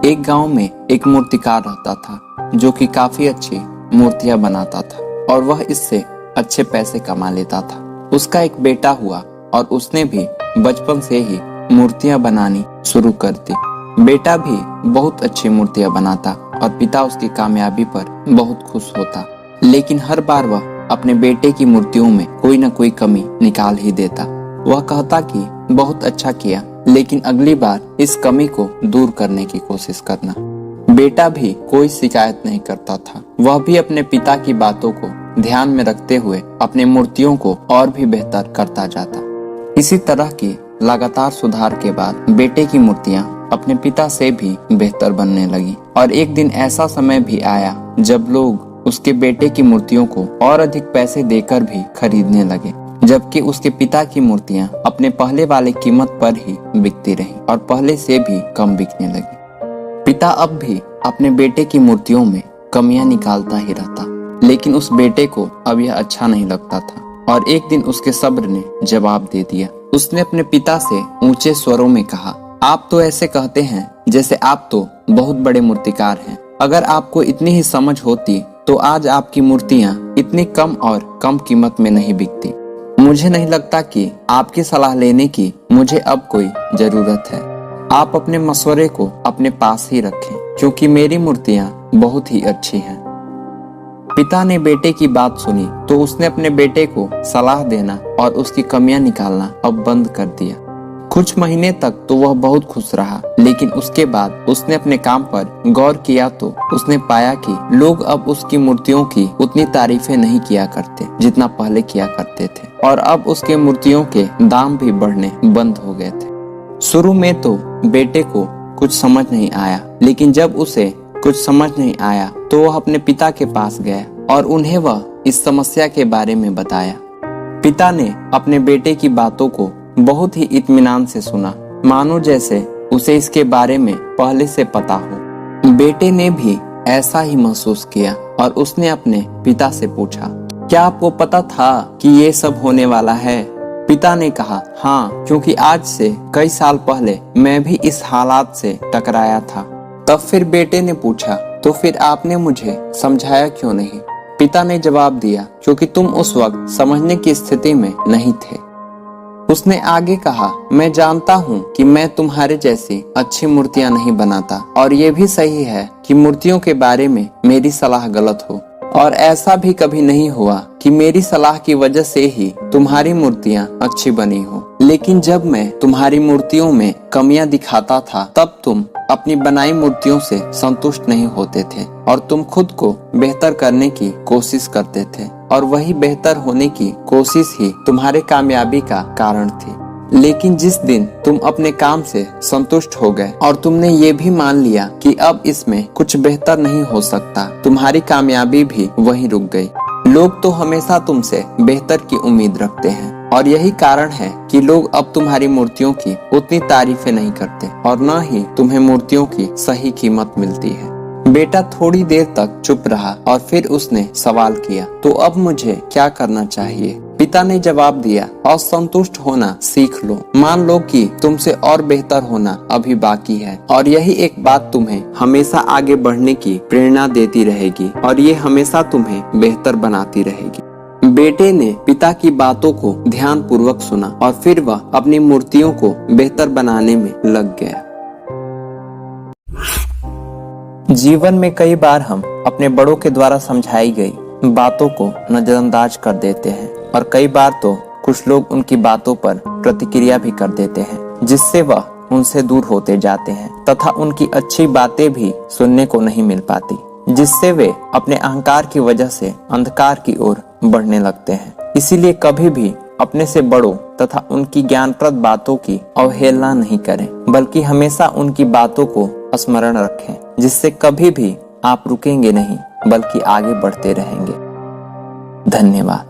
एक गांव में एक मूर्तिकार रहता था जो कि काफी अच्छी मूर्तियां बनाता था और वह इससे अच्छे पैसे कमा लेता था। उसका एक बेटा हुआ और उसने भी बचपन से ही मूर्तियां बनानी शुरू कर दी। बेटा भी बहुत अच्छी मूर्तियां बनाता और पिता उसकी कामयाबी पर बहुत खुश होता, लेकिन हर बार वह अपने बेटे की मूर्तियों में कोई न कोई कमी निकाल ही देता। वह कहता कि बहुत अच्छा किया, लेकिन अगली बार इस कमी को दूर करने की कोशिश करना। बेटा भी कोई शिकायत नहीं करता था। वह भी अपने पिता की बातों को ध्यान में रखते हुए अपने मूर्तियों को और भी बेहतर करता जाता। इसी तरह की लगातार सुधार के बाद बेटे की मूर्तियां अपने पिता से भी बेहतर बनने लगी और एक दिन ऐसा समय भी आया जब लोग उसके बेटे की मूर्तियों को और अधिक पैसे देकर भी खरीदने लगे, जबकि उसके पिता की मूर्तियां अपने पहले वाले कीमत पर ही बिकती रही और पहले से भी कम बिकने लगी। पिता अब भी अपने बेटे की मूर्तियों में कमियां निकालता ही रहता, लेकिन उस बेटे को अब यह अच्छा नहीं लगता था और एक दिन उसके सब्र ने जवाब दे दिया। उसने अपने पिता से ऊंचे स्वरों में कहा, आप तो ऐसे कहते हैं जैसे आप तो बहुत बड़े मूर्तिकार हैं। अगर आपको इतनी ही समझ होती तो आज आपकी मूर्तियां इतनी कम और कम कीमत में नहीं बिकती। मुझे नहीं लगता कि आपकी सलाह लेने की मुझे अब कोई जरूरत है। आप अपने मशवरे को अपने पास ही रखें, क्योंकि मेरी मूर्तियां बहुत ही अच्छी हैं। पिता ने बेटे की बात सुनी तो उसने अपने बेटे को सलाह देना और उसकी कमियां निकालना अब बंद कर दिया। कुछ महीने तक तो वह बहुत खुश रहा, लेकिन उसके बाद उसने अपने काम पर गौर किया तो उसने पाया कि लोग अब उसकी मूर्तियों की उतनी तारीफें नहीं किया करते जितना पहले किया करते थे और अब उसके मूर्तियों के दाम भी बढ़ने बंद हो गए थे। शुरू में तो बेटे को कुछ समझ नहीं आया, लेकिन जब उसे कुछ समझ नहीं आया तो वह अपने पिता के पास गया और उन्हें वह इस समस्या के बारे में बताया। पिता ने अपने बेटे की बातों को बहुत ही इत्मीनान से सुना, मानो जैसे उसे इसके बारे में पहले से पता हो। बेटे ने भी ऐसा ही महसूस किया और उसने अपने पिता से पूछा, क्या आपको पता था कि ये सब होने वाला है? पिता ने कहा, हाँ, क्योंकि आज से कई साल पहले मैं भी इस हालात से टकराया था। तब फिर बेटे ने पूछा, तो फिर आपने मुझे समझाया क्यों नहीं? पिता ने जवाब दिया, क्योंकि तुम उस वक्त समझने की स्थिति में नहीं थे। उसने आगे कहा, मैं जानता हूँ कि मैं तुम्हारे जैसी अच्छी मूर्तियाँ नहीं बनाता और ये भी सही है कि मूर्तियों के बारे में मेरी सलाह गलत हो, और ऐसा भी कभी नहीं हुआ कि मेरी सलाह की वजह से ही तुम्हारी मूर्तियाँ अच्छी बनी हो। लेकिन जब मैं तुम्हारी मूर्तियों में कमियां दिखाता था तब तुम अपनी बनाई मूर्तियों से संतुष्ट नहीं होते थे और तुम खुद को बेहतर करने की कोशिश करते थे, और वही बेहतर होने की कोशिश ही तुम्हारे कामयाबी का कारण थी। लेकिन जिस दिन तुम अपने काम से संतुष्ट हो गए और तुमने ये भी मान लिया कि अब इसमें कुछ बेहतर नहीं हो सकता, तुम्हारी कामयाबी भी वहीं रुक गई। लोग तो हमेशा तुमसे बेहतर की उम्मीद रखते हैं और यही कारण है कि लोग अब तुम्हारी मूर्तियों की उतनी तारीफें नहीं करते और न ही तुम्हें मूर्तियों की सही कीमत मिलती है। बेटा थोड़ी देर तक चुप रहा और फिर उसने सवाल किया, तो अब मुझे क्या करना चाहिए? पिता ने जवाब दिया, असंतुष्ट होना सीख लो। मान लो कि तुमसे और बेहतर होना अभी बाकी है और यही एक बात तुम्हें हमेशा आगे बढ़ने की प्रेरणा देती रहेगी और ये हमेशा तुम्हें बेहतर बनाती रहेगी। बेटे ने पिता की बातों को ध्यान पूर्वक सुना और फिर वह अपनी मूर्तियों को बेहतर बनाने में लग गया। जीवन में कई बार हम अपने बड़ों के द्वारा समझाई गई बातों को नजरअंदाज कर देते हैं और कई बार तो कुछ लोग उनकी बातों पर प्रतिक्रिया भी कर देते हैं, जिससे वह उनसे दूर होते जाते हैं तथा उनकी अच्छी बातें भी सुनने को नहीं मिल पाती, जिससे वे अपने अहंकार की वजह से अंधकार की ओर बढ़ने लगते हैं। इसीलिए कभी भी अपने से बड़ों तथा उनकी ज्ञानप्रद बातों की अवहेलना नहीं करें, बल्कि हमेशा उनकी बातों को स्मरण रखें, जिससे कभी भी आप रुकेंगे नहीं बल्कि आगे बढ़ते रहेंगे। धन्यवाद।